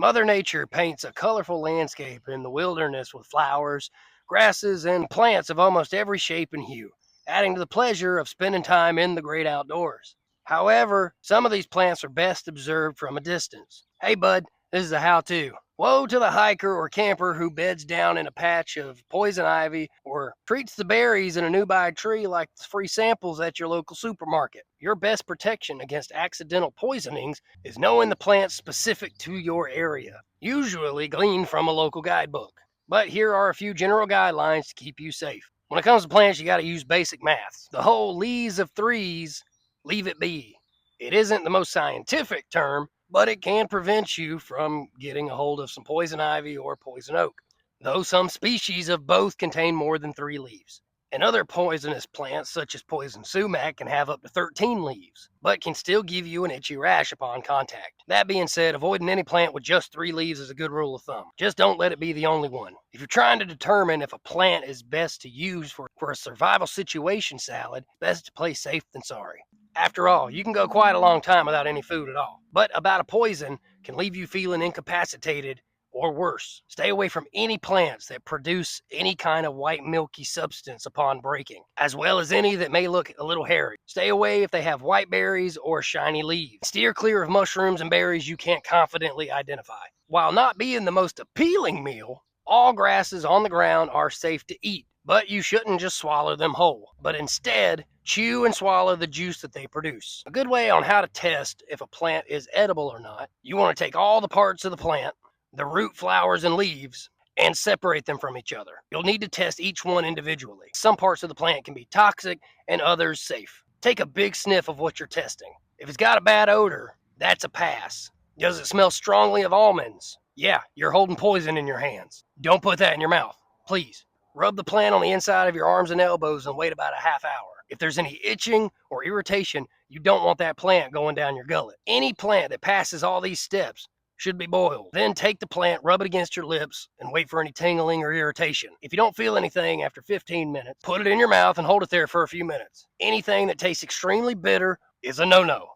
Mother Nature paints a colorful landscape in the wilderness with flowers, grasses, and plants of almost every shape and hue, adding to the pleasure of spending time in the great outdoors. However, some of these plants are best observed from a distance. Hey, bud, this is a how to. Woe to the hiker or camper who beds down in a patch of poison ivy or treats the berries in a nearby tree like free samples at your local supermarket. Your best protection against accidental poisonings is knowing the plants specific to your area, usually gleaned from a local guidebook. But here are a few general guidelines to keep you safe. When it comes to plants, you got to use basic maths. The whole lees of threes, leave it be. It isn't the most scientific term, but it can prevent you from getting a hold of some poison ivy or poison oak, though some species of both contain more than 3 leaves. And other poisonous plants, such as poison sumac, can have up to 13 leaves, but can still give you an itchy rash upon contact. That being said, avoiding any plant with just 3 leaves is a good rule of thumb. Just don't let it be the only one. If you're trying to determine if a plant is best to use for a survival situation salad, best to play safe than sorry. After all, you can go quite a long time without any food at all. But about a poison can leave you feeling incapacitated or worse. Stay away from any plants that produce any kind of white milky substance upon breaking, as well as any that may look a little hairy. Stay away if they have white berries or shiny leaves. Steer clear of mushrooms and berries you can't confidently identify. While not being the most appealing meal, all grasses on the ground are safe to eat, but you shouldn't just swallow them whole, but instead chew and swallow the juice that they produce. A good way on how to test if a plant is edible or not, you want to take all the parts of the plant, the root, flowers, and leaves, and separate them from each other. You'll need to test each one individually. Some parts of the plant can be toxic and others safe. Take a big sniff of what you're testing. If it's got a bad odor, that's a pass. Does it smell strongly of almonds? Yeah, you're holding poison in your hands. Don't put that in your mouth, please. Rub the plant on the inside of your arms and elbows and wait about a half hour. If there's any itching or irritation, you don't want that plant going down your gullet. Any plant that passes all these steps should be boiled. Then take the plant, rub it against your lips, and wait for any tingling or irritation. If you don't feel anything after 15 minutes, put it in your mouth and hold it there for a few minutes. Anything that tastes extremely bitter is a no-no.